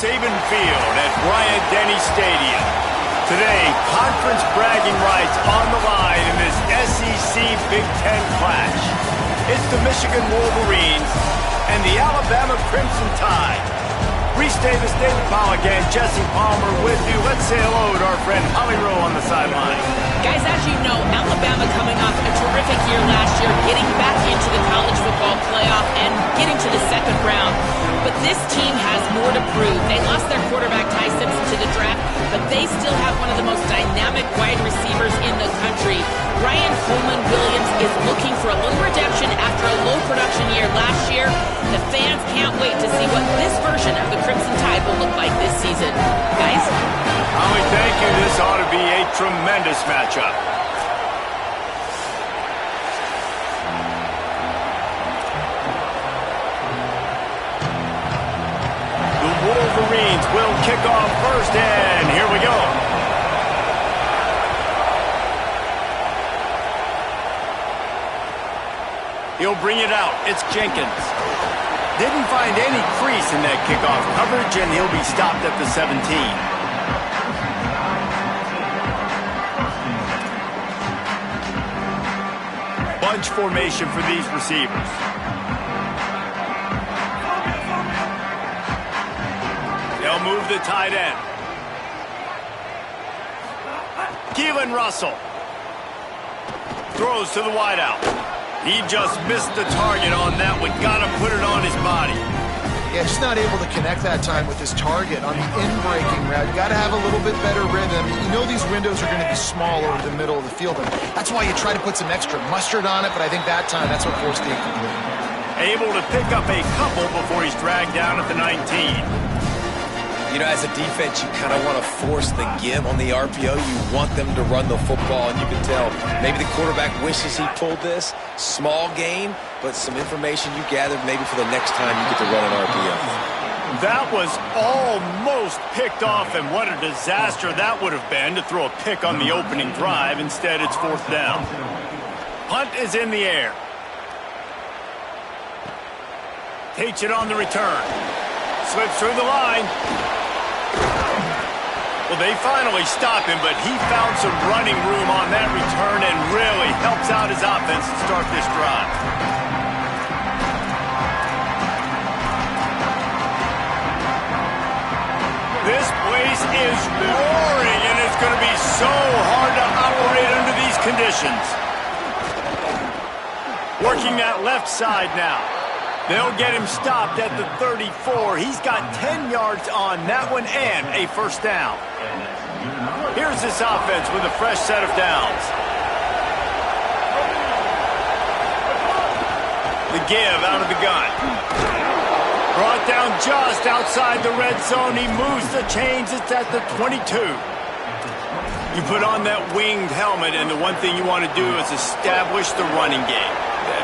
Saban Field at Bryant-Denny Stadium. Today, conference bragging rights on the line in this SEC Big Ten clash. It's the Michigan Wolverines and the Alabama Crimson Tide. Reese Davis, David Pollack, and Jesse Palmer with you. Let's say hello to our friend Holly Rowe on the sideline. Guys, as you know, Alabama coming off a terrific year last year, getting back into the college football playoff and getting to the second round. But this team has more to prove. They lost their quarterback, Ty Simpson, to the draft, but they still have one of the most dynamic wide receivers in the country. Brian Coleman-Williams is looking for a little redemption after a low production year last year. The fans can't wait to see what this version of the Crimson Tide will look like this season. Guys? Holly, thank you. This ought to be a tremendous matchup. The Wolverines will kick off first, and here we go. He'll bring it out. It's Jenkins. Didn't find any crease in that kickoff coverage, and he'll be stopped at the 17. Bunch formation for these receivers. They'll move the tight end. Keelan Russell throws to the wideout. He just missed the target on that one. Got to put it on his body. Yeah, just not able to connect that time with his target on the in-breaking route. You got to have a little bit better rhythm. You know these windows are going to be small over the middle of the field. And that's why you try to put some extra mustard on it, but I think that time, that's what forced the incomplete. Able to pick up a couple before he's dragged down at the 19. You know, as a defense, you kind of want to force the give on the RPO. You want them to run the football, and you can tell maybe the quarterback wishes he pulled this. Small game, but some information you gathered maybe for the next time you get to run an RPO. That was almost picked off, and what a disaster that would have been to throw a pick on the opening drive. Instead, it's fourth down. Punt is in the air. Takes it on the return. Slips through the line. Well, they finally stop him, but he found some running room on that return and really helps out his offense to start this drive. This place is roaring, and it's going to be so hard to operate under these conditions. Working that left side now. They'll get him stopped at the 34. He's got 10 yards on that one and a first down. Here's this offense with a fresh set of downs. The give out of the gun. Brought down just outside the red zone. He moves the chains. It's at the 22. You put on that winged helmet, and the one thing you want to do is establish the running game.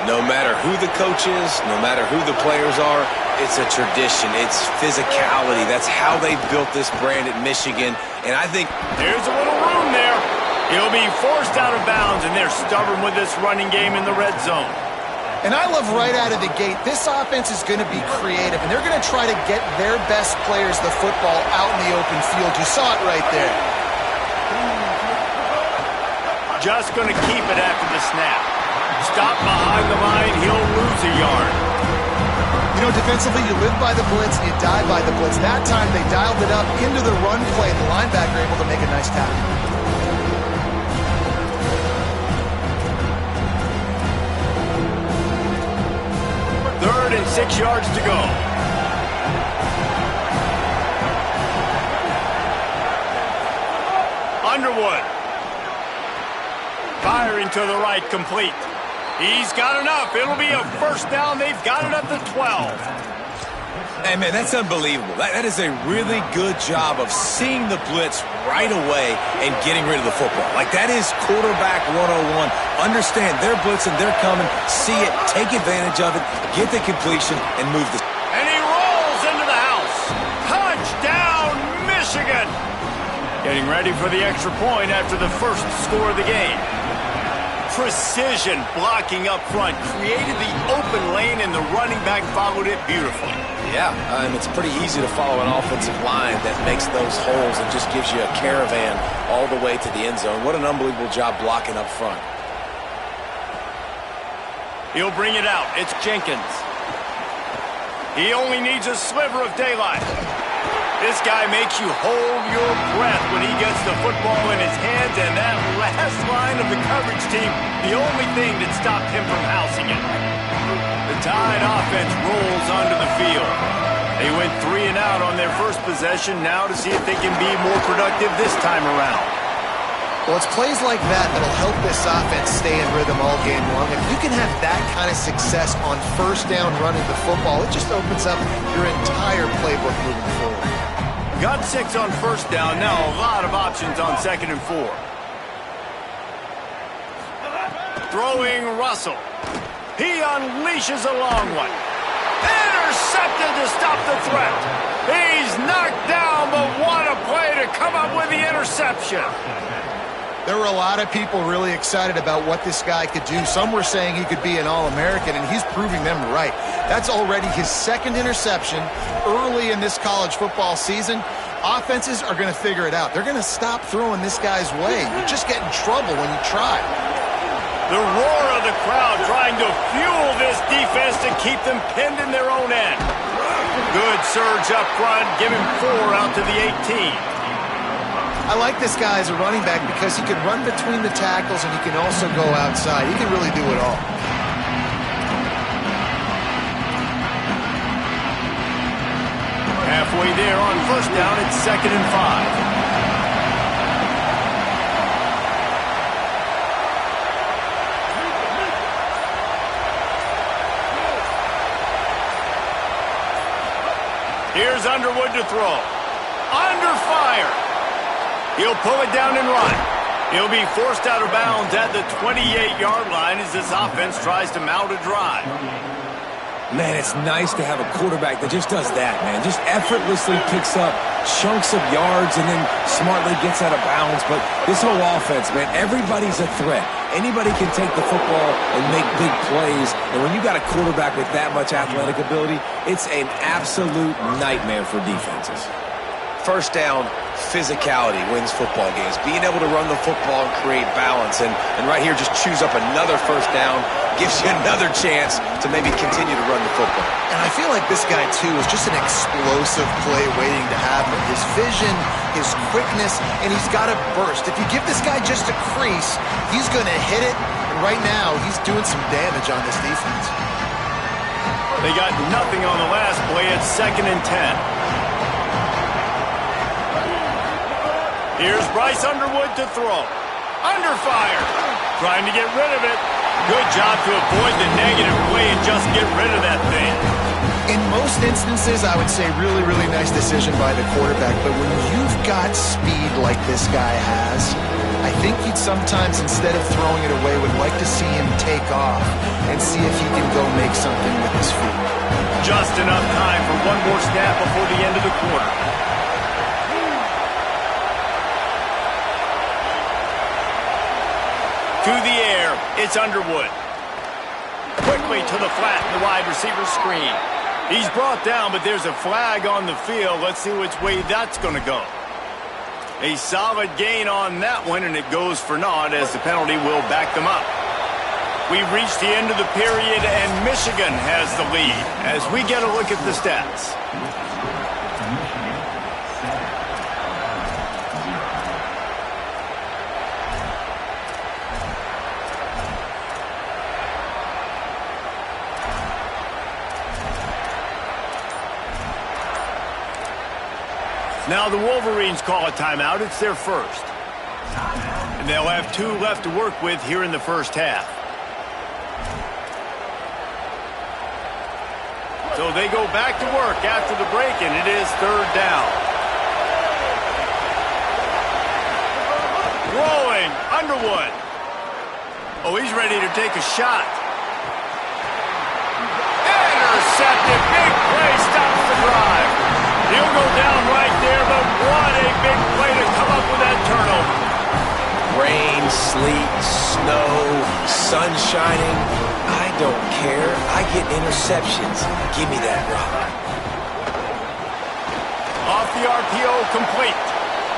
No matter who the coach is, no matter who the players are, it's a tradition. It's physicality. That's how they built this brand at Michigan. And I think there's a little room there. He'll be forced out of bounds, and they're stubborn with this running game in the red zone. And I love right out of the gate, this offense is going to be creative, and they're going to try to get their best players the football out in the open field. You saw it right there. Just going to keep it after the snap. Stop behind the line, he'll lose a yard. You know, defensively, you live by the blitz and you die by the blitz. That time, they dialed it up into the run play. The linebacker able to make a nice tackle. Third and 6 yards to go. Underwood. Firing to the right, complete. He's got enough. It'll be a first down. They've got it at the 12. Hey, man, that's unbelievable. That is a really good job of seeing the blitz right away and getting rid of the football. Like, that is quarterback 101. Understand they're blitzing, they're coming, see it, take advantage of it, get the completion, and move the... And he rolls into the house. Touchdown, Michigan. Getting ready for the extra point after the first score of the game. precision blocking up front, created the open lane, and the running back followed it beautifully. Yeah, and it's pretty easy to follow an offensive line that makes those holes and just gives you a caravan all the way to the end zone. What an unbelievable job blocking up front. He'll bring it out. It's Jenkins. He only needs a sliver of daylight. This guy makes you hold your breath when he gets the football in his hands, and that last line of the coverage team, the only thing that stopped him from housing it. The Tide offense rolls onto the field. They went 3 and out on their first possession, now to see if they can be more productive this time around. Well, it's plays like that that'll help this offense stay in rhythm all game long. If you can have that kind of success on first down running the football, it just opens up your entire playbook moving forward. Got 6 on first down, now a lot of options on 2nd and 4. Throwing Russell. He unleashes a long one. Intercepted to stop the threat. He's knocked down, but what a play to come up with the interception. There were a lot of people really excited about what this guy could do. Some were saying he could be an All-American, and he's proving them right. That's already his 2nd interception early in this college football season. Offenses are going to figure it out. They're going to stop throwing this guy's way. You just get in trouble when you try. The roar of the crowd trying to fuel this defense to keep them pinned in their own end. Good surge up front, give him 4 out to the 18. I like this guy as a running back because he can run between the tackles and he can also go outside. He can really do it all. Halfway there on first down, it's 2nd and 5. Here's Underwood to throw. Under fire. He'll pull it down and run. He'll be forced out of bounds at the 28-yard line as this offense tries to mount a drive. Man, it's nice to have a quarterback that just does that, man. Just effortlessly picks up chunks of yards and then smartly gets out of bounds. But this whole offense, man, everybody's a threat. Anybody can take the football and make big plays. And when you got a quarterback with that much athletic ability, it's an absolute nightmare for defenses. First down, physicality wins football games. Being able to run the football and create balance. And right here, just choose up another first down, gives you another chance to maybe continue to run the football. And I feel like this guy, too, is just an explosive play waiting to happen. His vision, his quickness, and he's got a burst. If you give this guy just a crease, he's going to hit it. And right now, he's doing some damage on this defense. They got nothing on the last play. It's 2nd and 10. Here's Bryce Underwood to throw. Under fire. Trying to get rid of it. Good job to avoid the negative play and just get rid of that thing. In most instances, I would say really, really nice decision by the quarterback. But when you've got speed like this guy has, I think he'd sometimes, instead of throwing it away, would like to see him take off and see if he can go make something with his feet. Just enough time for one more snap before the end of the quarter. To the air, it's Underwood. Quickly to the flat in the wide receiver screen. He's brought down, but there's a flag on the field. Let's see which way that's going to go. A solid gain on that one, and it goes for naught as the penalty will back them up. We've reached the end of the period, and Michigan has the lead as we get a look at the stats. Now the Wolverines call a timeout. It's their first. And they'll have 2 left to work with here in the first half. So they go back to work after the break, and it is 3rd down. Rolling, Underwood. Oh, he's ready to take a shot. Intercepted, big play, stops the drive. He'll go down right there, but what a big play to come up with that turnover. Rain, sleet, snow, sun shining. I don't care. I get interceptions. Give me that rock. Off the RPO, complete.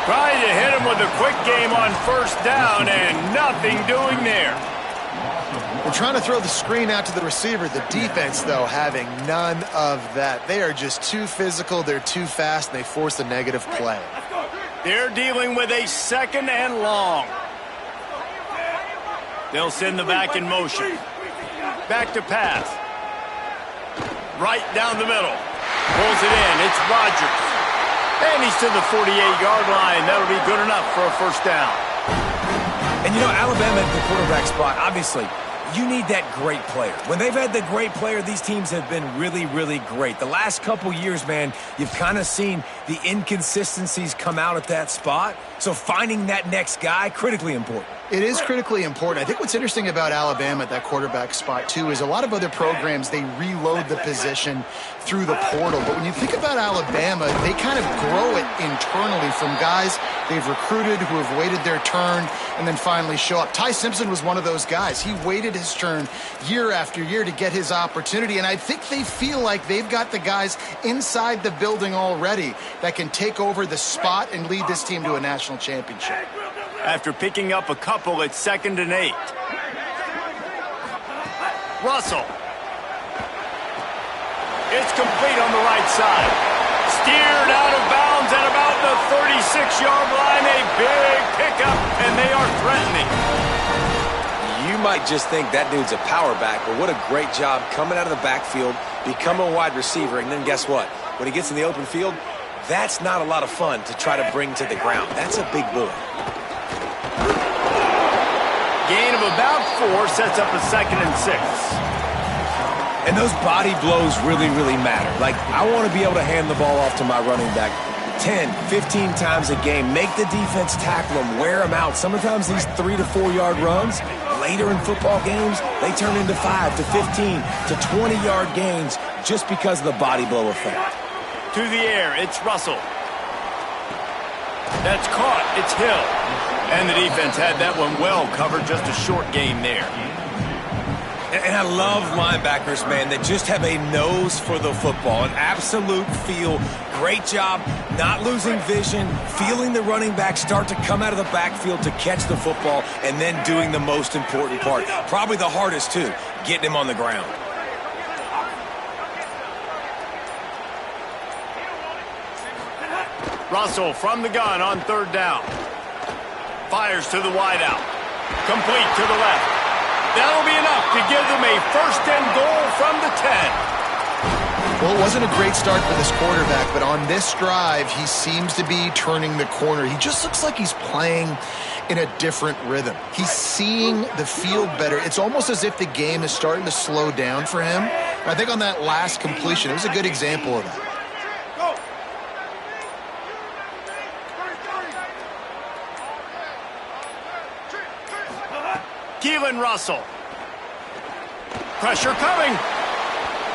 Trying to hit him with a quick game on first down, and nothing doing there. We're trying to throw the screen out to the receiver. The defense, though, having none of that. They are just too physical, they're too fast, and they force a negative play. They're dealing with a second and long. They'll send the back in motion. Back to pass. Right down the middle. Pulls it in. It's Rodgers. And he's to the 48-yard line. That'll be good enough for a first down. And, you know, Alabama at the quarterback spot, obviously, you need that great player. When they've had the great player, these teams have been really, really great. The last couple years, man, you've kind of seen the inconsistencies come out at that spot. So finding that next guy, critically important. It is critically important. I think what's interesting about Alabama at that quarterback spot, too, is a lot of other programs, they reload the position through the portal. But when you think about Alabama, they kind of grow it internally from guys they've recruited who have waited their turn and then finally show up. Ty Simpson was one of those guys. He waited his turn year after year to get his opportunity, and I think they feel like they've got the guys inside the building already that can take over the spot and lead this team to a national championship. After picking up a couple at 2nd and 8. Russell. It's complete on the right side. Steered out of bounds at about the 36-yard line. A big pickup, and they are threatening. You might just think that dude's a power back, but what a great job coming out of the backfield, become a wide receiver, and then guess what? When he gets in the open field, that's not a lot of fun to try to bring to the ground. That's a big boy. Gain of about 4 sets up a 2nd and 6. And those body blows really, really matter. Like, I want to be able to hand the ball off to my running back 10, 15 times a game. Make the defense tackle them, wear them out. Sometimes these 3 to 4 yard runs, later in football games, they turn into 5 to 15 to 20-yard gains just because of the body blow effect. To the air, it's Russell. That's caught. It's Hill. And the defense had that one well covered, just a short gain there. And I love linebackers, man, that just have a nose for the football, an absolute feel. Great job not losing vision, feeling the running back start to come out of the backfield to catch the football, and then doing the most important part. Probably the hardest, too, getting him on the ground. Russell from the gun on 3rd down. Fires to the wideout. Complete to the left. That'll be enough to give them a 1st and goal from the 10. Well, it wasn't a great start for this quarterback, but on this drive, he seems to be turning the corner. He just looks like he's playing in a different rhythm. He's seeing the field better. It's almost as if the game is starting to slow down for him. And I think on that last completion, it was a good example of that. Keelan Russell. Pressure coming.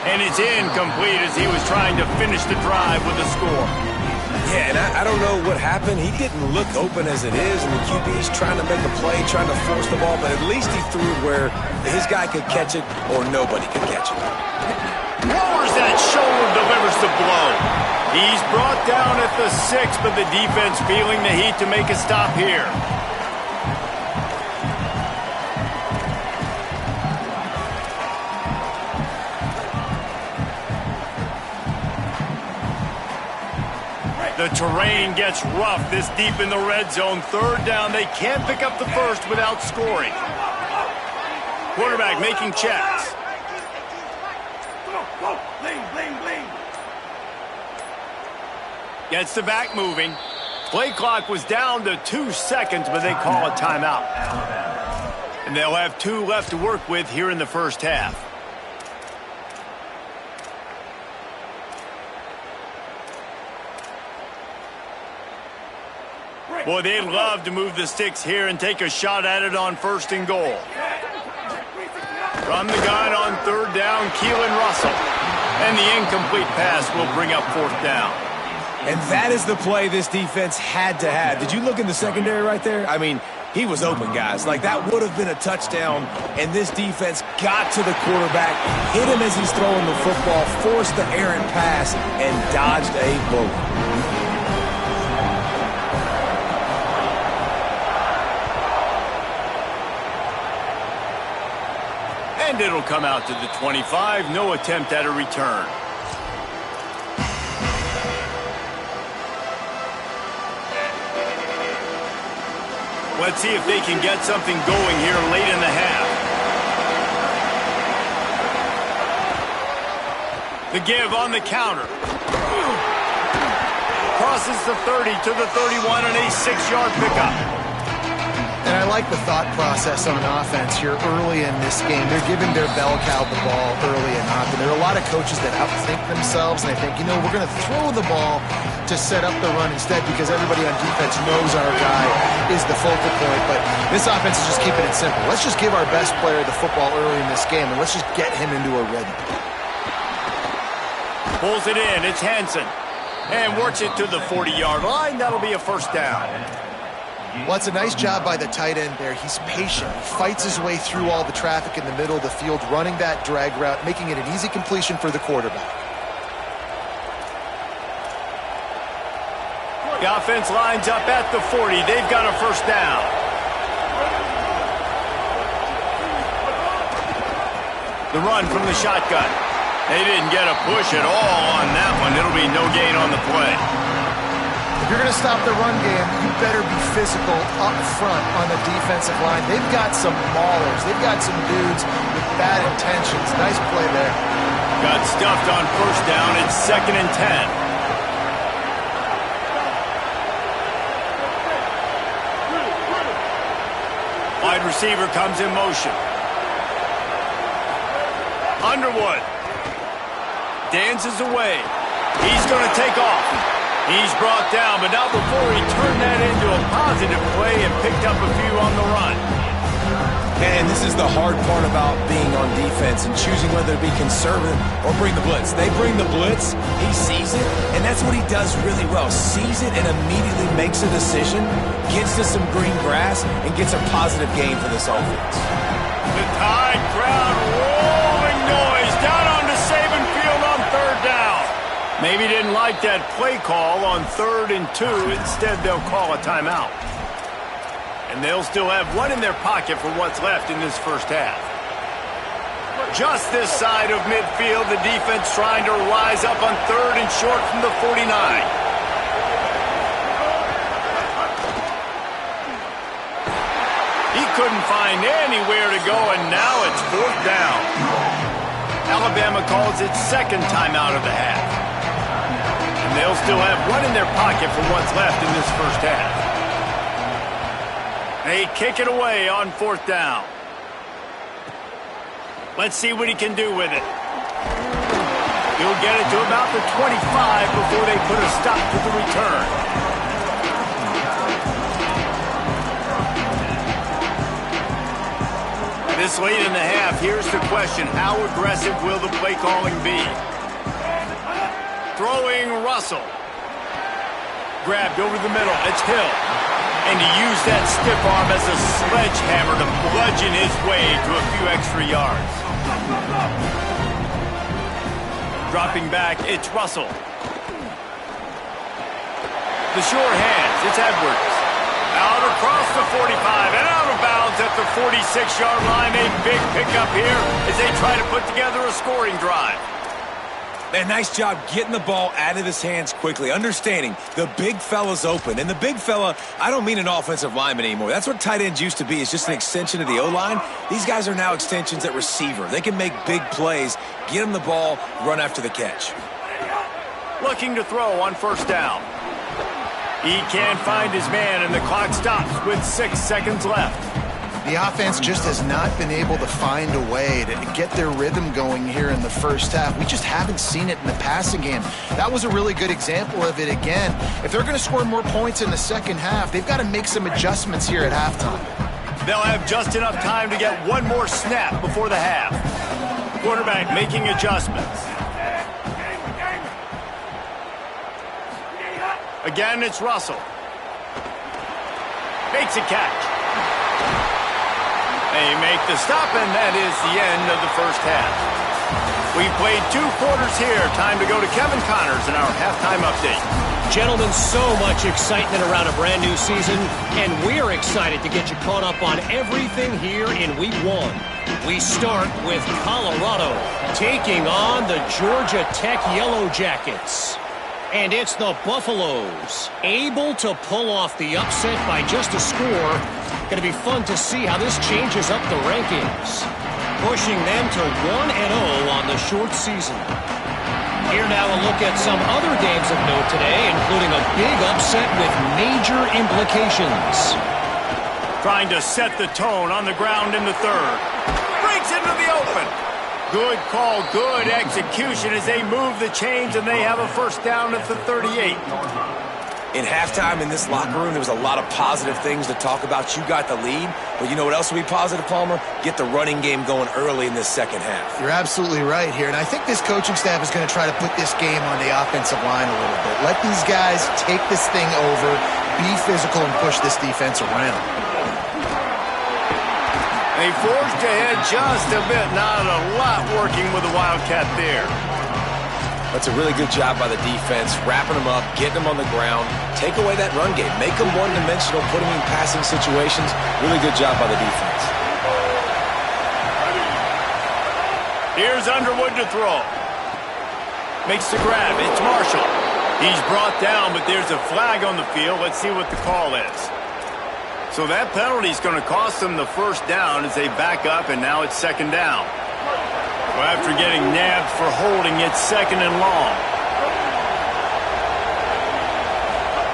And it's incomplete as he was trying to finish the drive with a score. Yeah, and I don't know what happened. He didn't look open as it is, and the QB's trying to make a play, trying to force the ball, but at least he threw it where his guy could catch it or nobody could catch it. Lowers that shoulder, delivers the blow. He's brought down at the 6, but the defense feeling the heat to make a stop here. The terrain gets rough this deep in the red zone. 3rd down. They can't pick up the first without scoring. Quarterback making checks. Gets the back moving. Play clock was down to 2 seconds, but they call a timeout. And they'll have 2 left to work with here in the first half. Boy, they'd love to move the sticks here and take a shot at it on 1st and goal. From the gun on 3rd down, Keelan Russell. And the incomplete pass will bring up 4th down. And that is the play this defense had to have. Did you look in the secondary right there? I mean, He was open, guys. Like, that would have been a touchdown, and this defense got to the quarterback, hit him as he's throwing the football, forced the errant pass, and dodged a bullet. And it'll come out to the 25. No attempt at a return. Let's see if they can get something going here late in the half. The give on the counter. Crosses the 30 to the 31 and a 6-yard pickup. And I like the thought process on offense here early in this game. They're giving their bell cow the ball early and often. There are a lot of coaches that outthink themselves, and they think, you know, we're going to throw the ball to set up the run instead because everybody on defense knows our guy is the focal point. But this offense is just keeping it simple. Let's just give our best player the football early in this game, and let's just get him into a rhythm. Pulls it in. It's Hansen. And works it to the 40-yard line. That'll be a first down. Well, it's a nice job by the tight end there. He's patient. He fights his way through all the traffic in the middle of the field, running that drag route, making it an easy completion for the quarterback. The offense lines up at the 40. They've got a first down. The run from the shotgun. They didn't get a push at all on that one. It'll be no gain on the play. If you're going to stop the run game, you better be physical up front on the defensive line. They've got some maulers. They've got some dudes with bad intentions. Nice play there. Got stuffed on first down. It's 2nd and 10. Wide receiver comes in motion. Underwood dances away. He's going to take off. He's brought down, but not before he turned that into a positive play and picked up a few on the run. And this is the hard part about being on defense and choosing whether to be conservative or bring the blitz. They bring the blitz, he sees it, and that's what he does really well. Sees it and immediately makes a decision, gets to some green grass, and gets a positive gain for this offense. The Tide crowd rolling noise down onto Saban Field on 3rd down. Maybe didn't like that play call on 3rd and 2. Instead, they'll call a timeout. And they'll still have one in their pocket for what's left in this first half. Just this side of midfield, the defense trying to rise up on 3rd and short from the 49. He couldn't find anywhere to go, and now it's 4th down. Alabama calls its 2nd timeout of the half. And they'll still have one in their pocket for what's left in this first half. They kick it away on 4th down. Let's see what he can do with it. He'll get it to about the 25 before they put a stop to the return. This late in the half, here's the question. How aggressive will the play calling be? Throwing Russell. Grabbed over the middle. It's Hill. And he used that stiff arm as a sledgehammer to bludgeon his way to a few extra yards. Dropping back, it's Russell. The sure hands, it's Edwards. Out across the 45 and out of bounds at the 46-yard line. A big pickup here as they try to put together a scoring drive. Man, nice job getting the ball out of his hands quickly, understanding the big fella's open. And the big fella, I don't mean an offensive lineman anymore. That's what tight ends used to be, is just an extension of the O-line. These guys are now extensions at receiver. They can make big plays, get him the ball, run after the catch. Looking to throw on 1st down. He can't find his man, and the clock stops with 6 seconds left. The offense just has not been able to find a way to get their rhythm going here in the first half. We just haven't seen it in the passing game. That was a really good example of it again. If they're going to score more points in the second half, they've got to make some adjustments here at halftime. They'll have just enough time to get one more snap before the half. Quarterback making adjustments. Again, it's Russell. Makes a catch. They make the stop, and that is the end of the first half. We played 2 quarters here. Time to go to Kevin Connors in our halftime update. Gentlemen, so much excitement around a brand new season, and we're excited to get you caught up on everything here in Week 1. We start with Colorado taking on the Georgia Tech Yellow Jackets. And it's the Buffaloes able to pull off the upset by just a score. Going to be fun to see how this changes up the rankings, pushing them to 1-0 on the short season. Here now a look at some other games of note today, including a big upset with major implications. Trying to set the tone on the ground in the third. Breaks into the open. Good call, good execution as they move the chains, and they have a first down at the 38. In halftime in this locker room, there was a lot of positive things to talk about. You got the lead, but you know what else will be positive, Palmer? Get the running game going early in this second half. You're absolutely right here, and I think this coaching staff is going to try to put this game on the offensive line a little bit. Let these guys take this thing over, be physical, and push this defense around. They forged ahead just a bit. Not a lot working with the Wildcat there. That's a really good job by the defense, wrapping them up, getting them on the ground, take away that run game, make them one-dimensional, put them in passing situations. Really good job by the defense. Here's Underwood to throw. Makes the grab. It's Marshall. He's brought down, but there's a flag on the field. Let's see what the call is. So that penalty is going to cost them the first down as they back up, and now it's second down. Well, after getting nabbed for holding, it's second and long.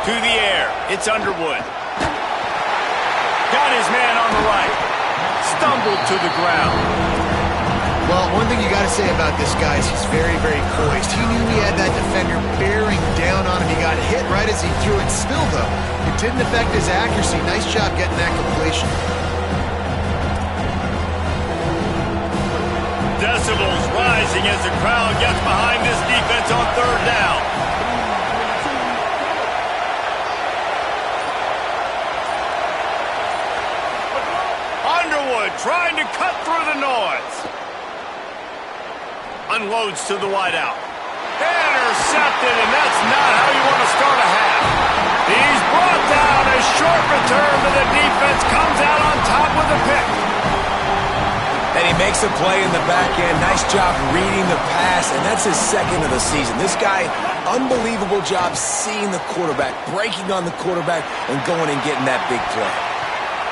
To the air. It's Underwood. Got his man on the right. Stumbled to the ground. Well, one thing you got to say about this guy is he's very, very poised. He knew he had that defender bearing down on him. He got hit right as he threw it. Still, though, it didn't affect his accuracy. Nice job getting that completion. Decibels rising as the crowd gets behind this defense on third down. Underwood trying to cut through the noise. Unloads to the wideout. Intercepted, and that's not how you want to start a half. He's brought down. A short return, but the defense comes out on top with a pick. And he makes a play in the back end. Nice job reading the pass, and that's his second of the season. This guy, unbelievable job seeing the quarterback, breaking on the quarterback, and going and getting that big play.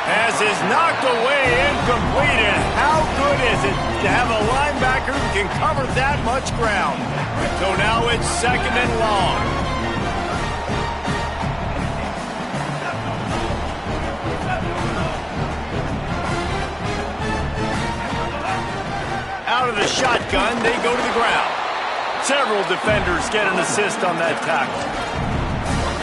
As is knocked away, incomplete, and how good is it to have a linebacker who can cover that much ground? So now it's second and long. Out of the shotgun, they go to the ground. Several defenders get an assist on that tackle.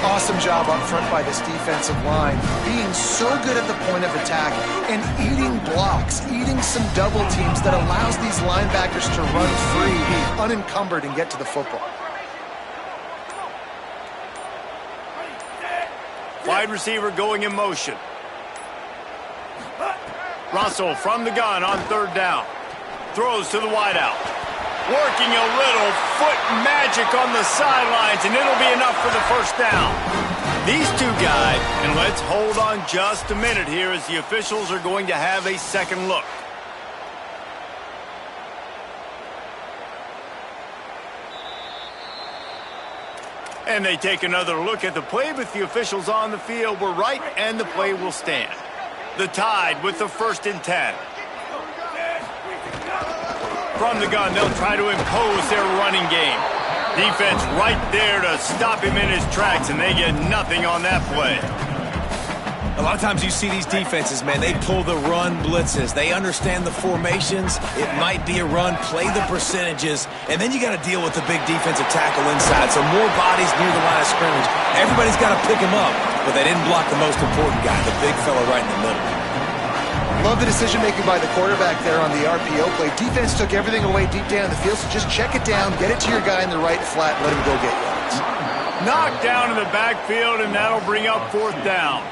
Awesome job up front by this defensive line, being so good at the point of attack and eating blocks, eating some double teams that allows these linebackers to run free, unencumbered, and get to the football. Wide receiver going in motion. Russell from the gun on third down. Throws to the wideout. Working a little foot magic on the sidelines, and it'll be enough for the first down. These two guys, and let's hold on just a minute here as the officials are going to have a second look. And they take another look at the play, but the officials on the field were right, and the play will stand. The Tide with the 1st and 10. From the gun, they'll try to impose their running game. Defense right there to stop him in his tracks, and they get nothing on that play. A lot of times you see these defenses, man, they pull the run blitzes. They understand the formations. It might be a run, play the percentages, and then you got to deal with the big defensive tackle inside. So more bodies near the line of scrimmage. Everybody's got to pick him up, but they didn't block the most important guy, the big fella right in the middle. Love the decision-making by the quarterback there on the RPO play. Defense took everything away deep down the field, so just check it down, get it to your guy in the right flat, and let him go get yards. Knocked down in the backfield, and that'll bring up 4th down.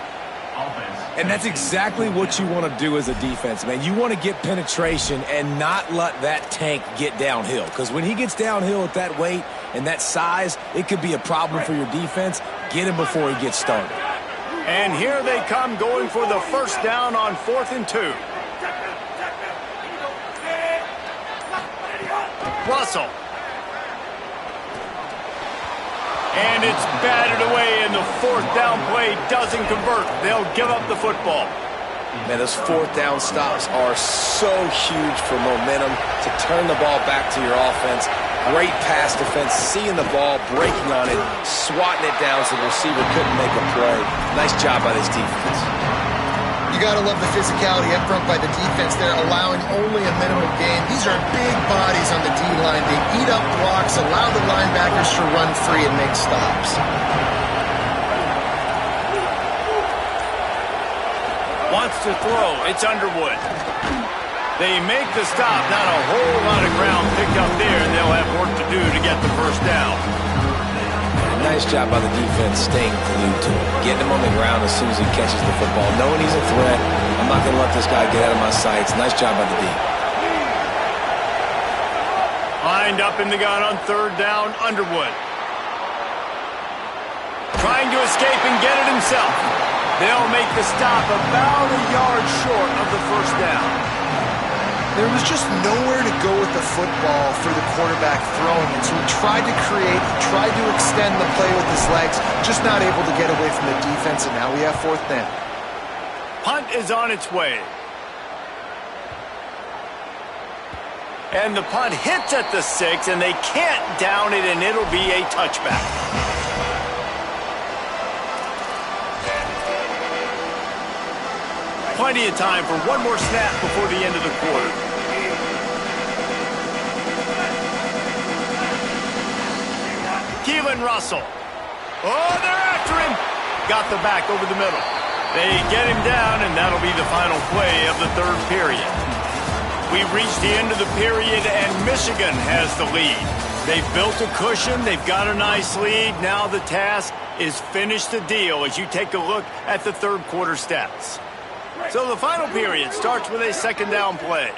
And that's exactly what you want to do as a defense, man. You want to get penetration and not let that tank get downhill. Because when he gets downhill at that weight and that size, it could be a problem for your defense. Get him before he gets started. And here they come going for the first down on 4th and 2. Russell. And it's batted away, and the 4th down play doesn't convert. They'll give up the football. Man, those 4th down stops are so huge for momentum to turn the ball back to your offense. Great pass defense, seeing the ball, breaking on it, swatting it down so the receiver couldn't make a play. Nice job by this defense. You got to love the physicality up front by the defense there, allowing only a minimum gain. These are big bodies on the D-line. They eat up blocks, allow the linebackers to run free and make stops. Wants to throw. It's Underwood. They make the stop. Not a whole lot of ground picked up there, and they'll have work to do to get the first down. Nice job by the defense staying glued to him. Getting him on the ground as soon as he catches the football. Knowing he's a threat, I'm not going to let this guy get out of my sights. Nice job by the D. Lined up in the gun on 3rd down, Underwood. Trying to escape and get it himself. They'll make the stop about a yard short of the first down. There was just nowhere to go with the football for the quarterback throwing it. So he tried to create, tried to extend the play with his legs, just not able to get away from the defense, and now we have 4th down. Punt is on its way. And the punt hits at the 6, and they can't down it, and it'll be a touchback. Plenty of time for one more snap before the end of the quarter. Keelan Russell. Oh, they're after him. Got the back over the middle. They get him down, and that'll be the final play of the 3rd period. We've reached the end of the period, and Michigan has the lead. They've built a cushion. They've got a nice lead. Now the task is finish the deal as you take a look at the 3rd quarter stats. So the final period starts with a 2nd down play.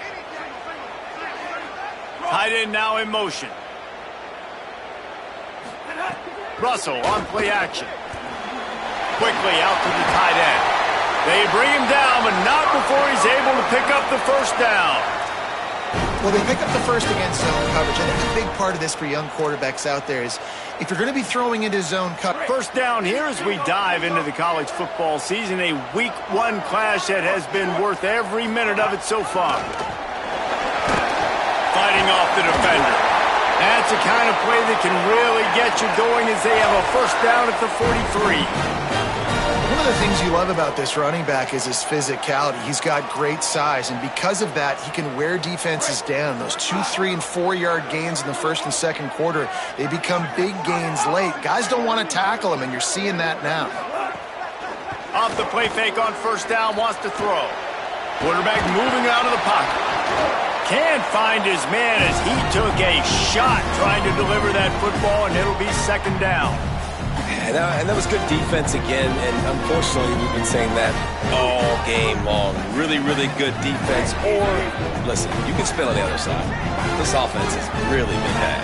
Tight end now in motion. Russell on play action. Quickly out to the tight end. They bring him down, but not before he's able to pick up the first down. Well, they pick up the first against zone coverage. I think a big part of this for young quarterbacks out there is if you're going to be throwing into zone coverage. First down here as we dive into the college football season, a week 1 clash that has been worth every minute of it so far. Fighting off the defender. That's the kind of play that can really get you going as they have a first down at the 43. One of the things you love about this running back is his physicality. He's got great size, and because of that, he can wear defenses down. Those 2, 3, and 4-yard gains in the 1st and 2nd quarter, they become big gains late. Guys don't want to tackle him, and you're seeing that now. Off the play fake on first down, wants to throw. Quarterback moving out of the pocket. Can't find his man as he took a shot trying to deliver that football, and it'll be 2nd down. And that was good defense again, and unfortunately we've been saying that all game long. Really, really good defense. Or, listen, you can spin on the other side. This offense has really been bad.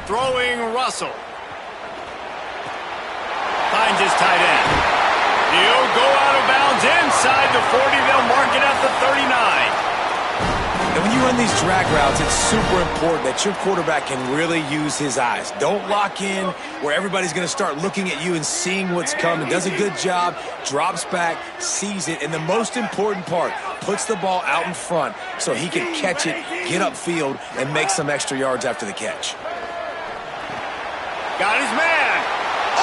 Throwing Russell. Finds his tight end. He'll go out of bounds inside the 40. They'll mark it at the 39. And when you run these drag routes, it's super important that your quarterback can really use his eyes. Don't lock in where everybody's going to start looking at you and seeing what's coming. Does a good job, drops back, sees it, and the most important part, puts the ball out in front so he can catch it, get upfield, and make some extra yards after the catch. Got his man.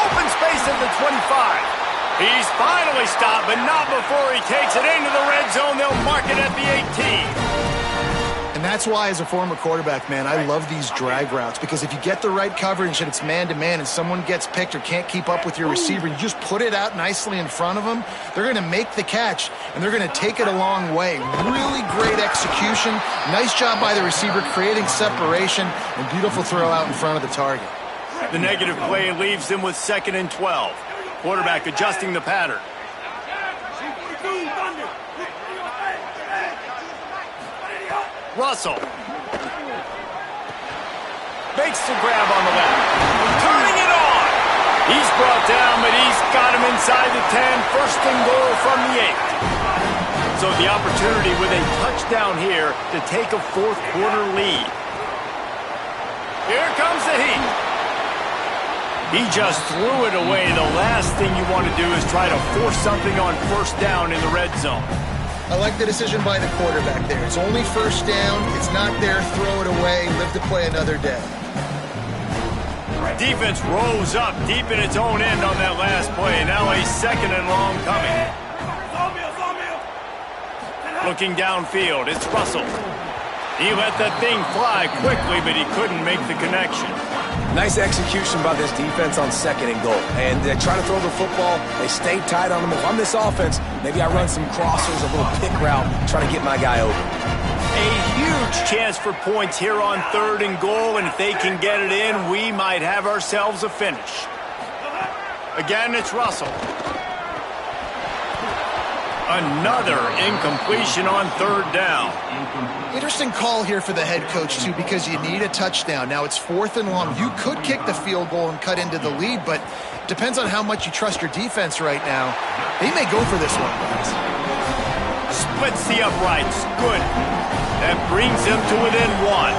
Open space at the 25. He's finally stopped, but not before he takes it into the red zone. They'll mark it at the 18. And that's why, as a former quarterback, man, I love these drag routes, because if you get the right coverage and it's man-to-man and someone gets picked or can't keep up with your receiver, you just put it out nicely in front of them, they're going to make the catch, and they're going to take it a long way. Really great execution. Nice job by the receiver creating separation, and beautiful throw out in front of the target. The negative play leaves them with 2nd and 12. Quarterback adjusting the pattern. Russell. Makes the grab on the left. Turning it on. He's brought down, but he's got him inside the 10. First and goal from the 8. So the opportunity with a touchdown here to take a fourth quarter lead. Here comes the heat. He just threw it away. The last thing you want to do is try to force something on first down in the red zone. I like the decision by the quarterback there. It's only first down. It's not there. Throw it away. Live to play another day. Defense rose up deep in its own end on that last play. Now a second and long coming. Looking downfield, it's Russell. He let that thing fly quickly, but he couldn't make the connection. Nice execution by this defense on second and goal. And they try to throw the football. They stay tight on them. If I'm this offense, maybe I run some crossers, a little pick route, try to get my guy over. A huge chance for points here on third and goal, and if they can get it in, we might have ourselves a finish. Again, it's Russell. Another incompletion on third down. Interesting call here for the head coach, too, because you need a touchdown. Now, it's fourth and long. You could kick the field goal and cut into the lead, but it depends on how much you trust your defense right now. They may go for this one, guys. Splits the uprights. Good. That brings them to within 1.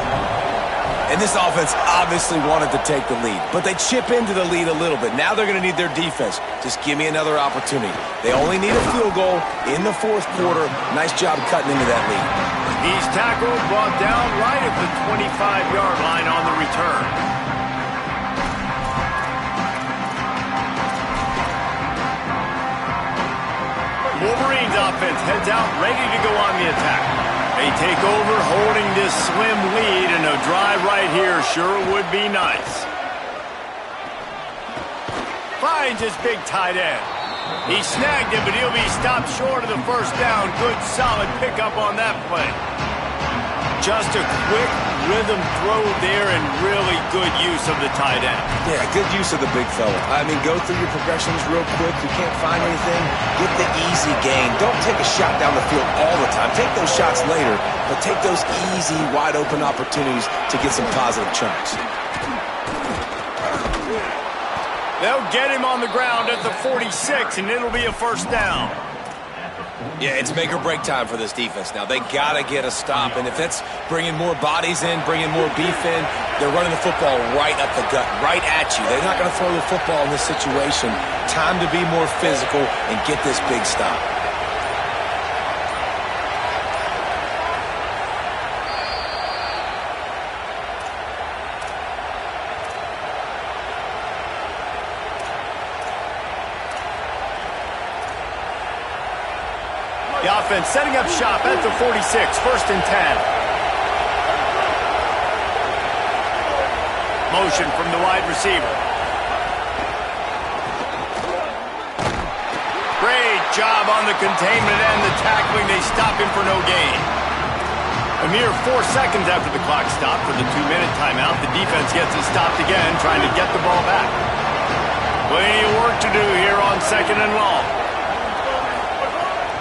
And this offense obviously wanted to take the lead, but they chip into the lead a little bit. Now they're going to need their defense. Just give me another opportunity. They only need a field goal in the fourth quarter. Nice job cutting into that lead. He's tackled, brought down right at the 25-yard line on the return. Wolverines offense heads out, ready to go on the attack. They take over, holding this slim lead, and a drive right here sure would be nice. Finds his big tight end. He snagged him, but he'll be stopped short of the first down. Good, solid pickup on that play. Just a quick rhythm throw there and really good use of the tight end. Yeah, good use of the big fella. I mean, go through your progressions real quick. You can't find anything, get the easy gain. Don't take a shot down the field all the time. Take those shots later, but take those easy, wide-open opportunities to get some positive chunks. They'll get him on the ground at the 46, and it'll be a first down. Yeah, it's make or break time for this defense now. They got to get a stop, and if that's bringing more bodies in, bringing more beef in, they're running the football right up the gut, right at you. They're not going to throw the football in this situation. Time to be more physical and get this big stop. The offense setting up shop at the 46, first and 10. Motion from the wide receiver. Great job on the containment and the tackling. They stop him for no gain. A mere 4 seconds after the clock stopped for the 2-minute timeout, the defense gets it stopped again, trying to get the ball back. Plenty of work to do here on second and long.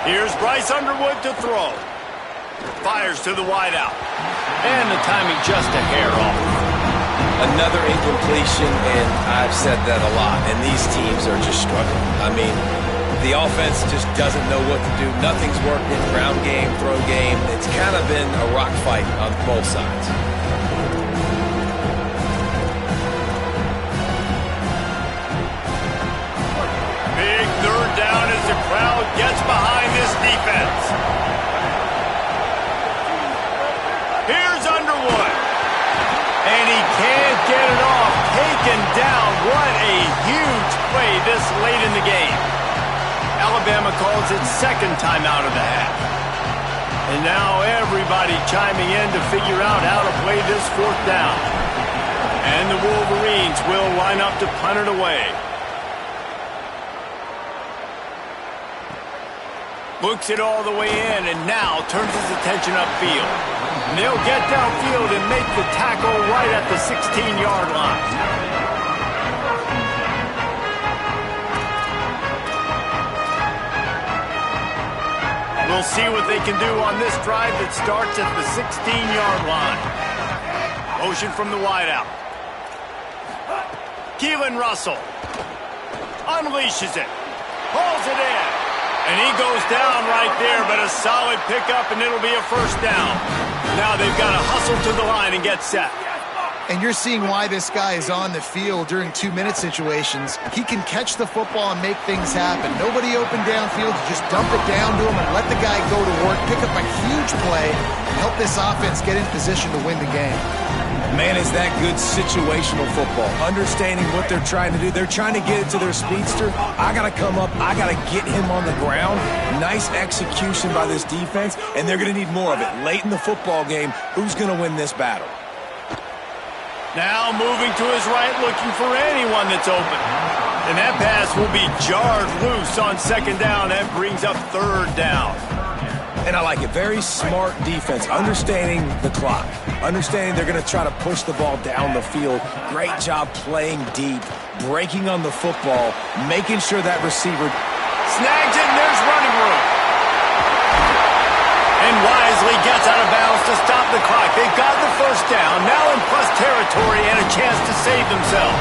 Here's Bryce Underwood to throw. Fires to the wideout. And the timing just a hair off. Another incompletion, and I've said that a lot, and these teams are just struggling. I mean, the offense just doesn't know what to do. Nothing's working. Ground game, throw game. It's kind of been a rock fight on both sides. Big third down as the crowd gets behind this defense. Here's Underwood. And he can't get it off. Taken down. What a huge play this late in the game. Alabama calls its second timeout of the half. And now everybody chiming in to figure out how to play this fourth down. And the Wolverines will line up to punt it away. Looks it all the way in, and now turns his attention upfield. And they'll get downfield and make the tackle right at the 16-yard line. We'll see what they can do on this drive that starts at the 16-yard line. Motion from the wideout. Keelan Russell unleashes it. Pulls it in. And he goes down right there, but a solid pickup, and it'll be a first down. Now they've got to hustle to the line and get set. And you're seeing why this guy is on the field during 2-minute situations. He can catch the football and make things happen. Nobody open downfield. You just dump it down to him and let the guy go to work, pick up a huge play, and help this offense get in position to win the game. Man, is that good situational football. Understanding what they're trying to do. They're trying to get it to their speedster. I got to come up. I got to get him on the ground. Nice execution by this defense, and they're going to need more of it. Late in the football game, who's going to win this battle? Now moving to his right, looking for anyone that's open. And that pass will be jarred loose on second down. That brings up third down. And I like it. Very smart defense. Understanding the clock. Understanding they're going to try to push the ball down the field. Great job playing deep, breaking on the football, making sure that receiver snags it, and there's running room. And wisely gets out of bounds to stop the clock. They've got the first down, now in plus territory and a chance to save themselves.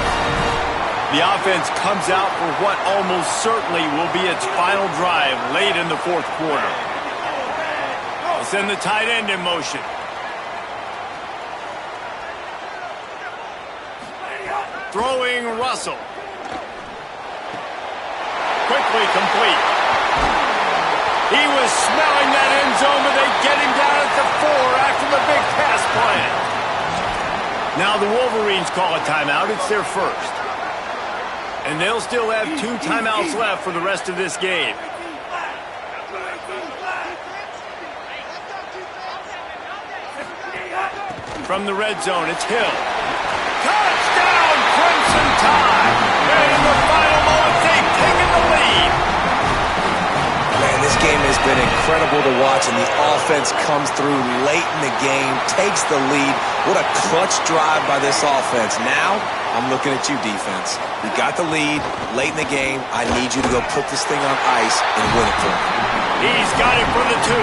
The offense comes out for what almost certainly will be its final drive late in the fourth quarter. They'll send the tight end in motion. Throwing Russell. Quickly complete. He was smelling that end zone, but they get him down at the 4 after the big pass play. Now the Wolverines call a timeout. It's their first. And they'll still have 2 timeouts left for the rest of this game. From the red zone, it's Hill. Touchdown, Crimson Tide! And in the final moments, they've taken the lead. Man, this game has been incredible to watch, and the offense comes through late in the game, takes the lead. What a clutch drive by this offense. Now, I'm looking at you, defense. You got the lead late in the game. I need you to go put this thing on ice and win it for me. He's got it for the 2.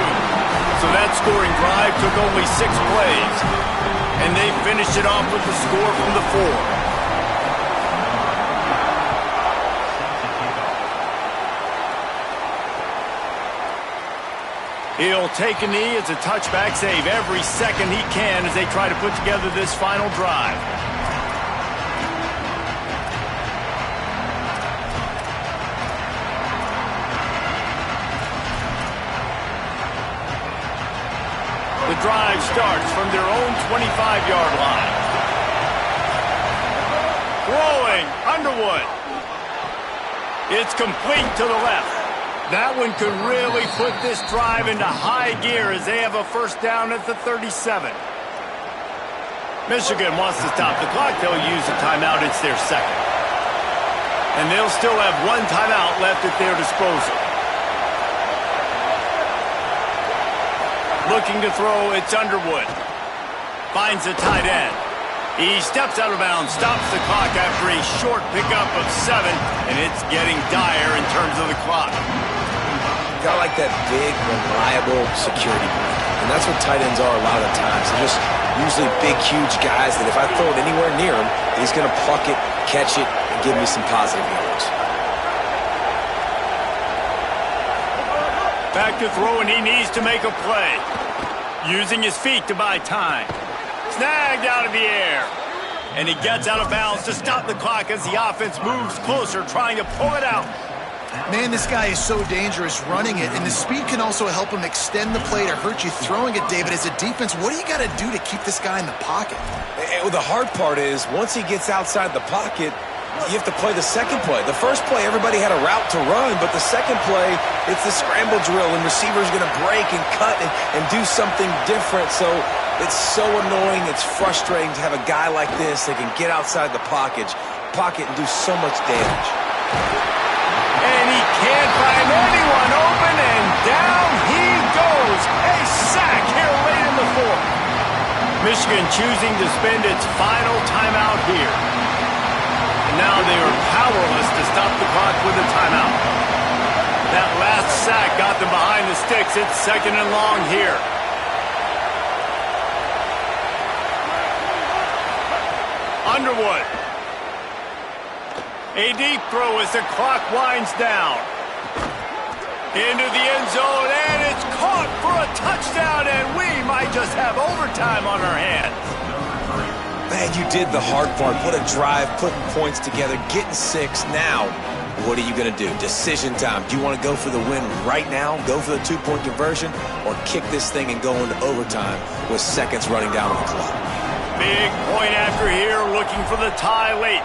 So that scoring drive took only 6 plays. And they finished it off with the score from the 4. He'll take a knee as a touchback save every second he can as they try to put together this final drive. The drive starts from their own 25-yard line. Throwing Underwood. It's complete to the left. That one could really put this drive into high gear as they have a first down at the 37. Michigan wants to stop the clock. They'll use a timeout. It's their second. And they'll still have 1 timeout left at their disposal. Looking to throw, it's Underwood. Finds a tight end. He steps out of bounds, stops the clock after a short pickup of 7, and it's getting dire in terms of the clock. Got like that big, reliable security blanket. And that's what tight ends are a lot of the times. They're just usually big, huge guys that if I throw it anywhere near him, he's going to pluck it, catch it, and give me some positive yards. Back to throw, and he needs to make a play. Using his feet to buy time. Snagged out of the air. And he gets out of bounds to stop the clock as the offense moves closer, trying to pull it out. Man, this guy is so dangerous running it, and the speed can also help him extend the play to hurt you throwing it, David. As a defense, what do you got to do to keep this guy in the pocket? And the hard part is, once he gets outside the pocket, you have to play the second play. The first play, everybody had a route to run, but the second play, it's the scramble drill, and receivers going to break and cut and do something different. So it's so annoying. It's frustrating to have a guy like this that can get outside the pocket and do so much damage. And he can't find anyone open, and down he goes. A sack here late in the 4th. Michigan choosing to spend its final timeout here. And now they are powerless to stop the clock with a timeout. That last sack got them behind the sticks. It's 2nd and long here. Underwood. A deep throw as the clock winds down. Into the end zone, and it's caught for a touchdown, and we might just have overtime on our hands. Man, you did the hard part. What a drive, putting points together, getting 6. Now, what are you going to do? Decision time. Do you want to go for the win right now, go for the 2-point conversion, or kick this thing and go into overtime with seconds running down on the clock? Big point after here, looking for the tie late.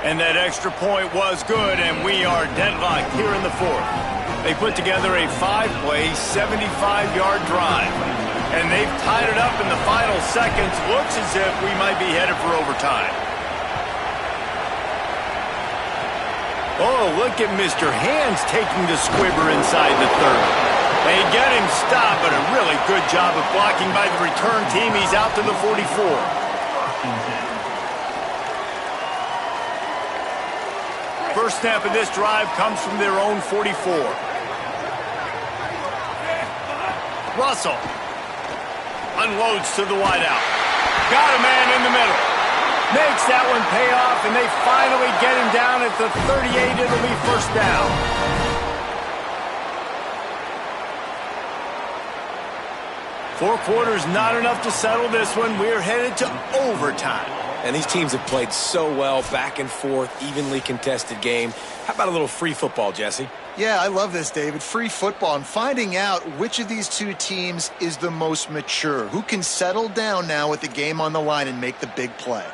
And that extra point was good, and we are deadlocked here in the 4th. They put together a 5-play, 75-yard drive. And they've tied it up in the final seconds. Looks as if we might be headed for overtime. Oh, look at Mr. Hands taking the squibber inside the 3rd. They get him stopped, but a really good job of blocking by the return team. He's out to the 44. First snap of this drive comes from their own 44. Russell unloads to the wideout. Got a man in the middle. Makes that one pay off, and they finally get him down at the 38. It'll be first down. Four quarters, not enough to settle this one. We're headed to overtime. And these teams have played so well, back and forth, evenly contested game. How about a little free football, Jesse? Yeah, I love this, David. Free football and finding out which of these two teams is the most mature. Who can settle down now with the game on the line and make the big play.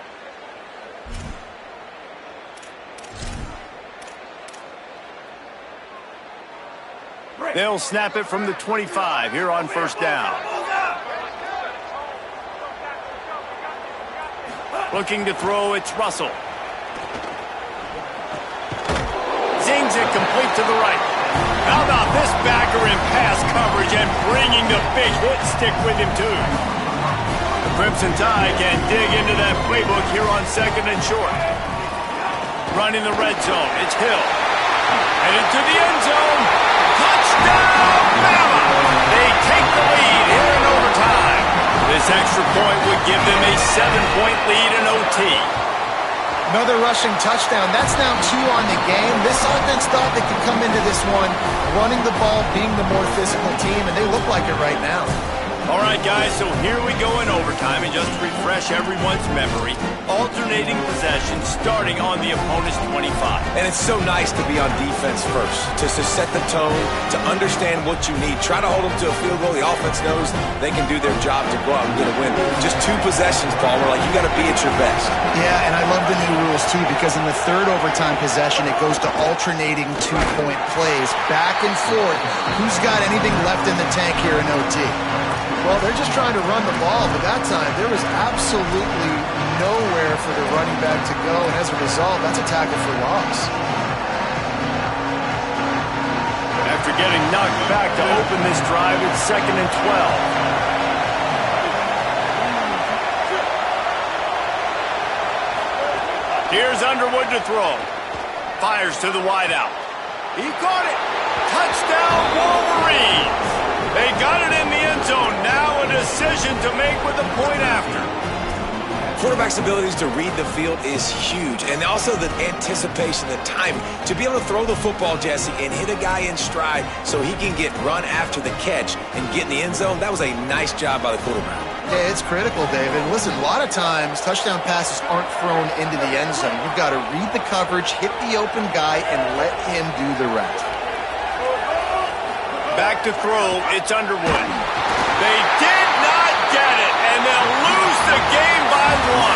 They'll snap it from the 25 here on first down. Looking to throw, it's Russell. Zings it complete to the right. How about this backer in pass coverage and bringing the big hit stick with him too. The Crimson Tide can dig into that playbook here on 2nd and short. Running the red zone, it's Hill. Headed to the end zone. Touchdown, Bama! They take the lead here in overtime. This extra point would give them a 7-point lead in OT. Another rushing touchdown. That's now 2 on the game. This offense thought they could come into this one running the ball, being the more physical team, and they look like it right now. All right, guys, so here we go in overtime, and just to refresh everyone's memory, alternating possessions starting on the opponent's 25. And it's so nice to be on defense first, just to set the tone, to understand what you need. Try to hold them to a field goal. The offense knows they can do their job to go out and get a win. Just 2 possessions, Paul. We're like, you got to be at your best. Yeah, and I love the new rules, too, because in the 3rd overtime possession, it goes to alternating 2-point plays, back and forth. Who's got anything left in the tank here in OT? Well, they're just trying to run the ball, but that time there was absolutely nowhere for the running back to go, and as a result, that's a tackle for loss. After getting knocked back to open this drive, it's 2nd and 12. Here's Underwood to throw. Fires to the wideout. He caught it. Touchdown, Wolverines. They got it in the end zone. Now a decision to make with a point after. Quarterback's abilities to read the field is huge, and also the anticipation, the timing. To be able to throw the football, Jesse, and hit a guy in stride so he can get run after the catch and get in the end zone, that was a nice job by the quarterback. Yeah, it's critical, David. Listen, a lot of times touchdown passes aren't thrown into the end zone. You've got to read the coverage, hit the open guy, and let him do the rest. Back to throw, it's Underwood. They did not get it, and they'll lose the game by 1.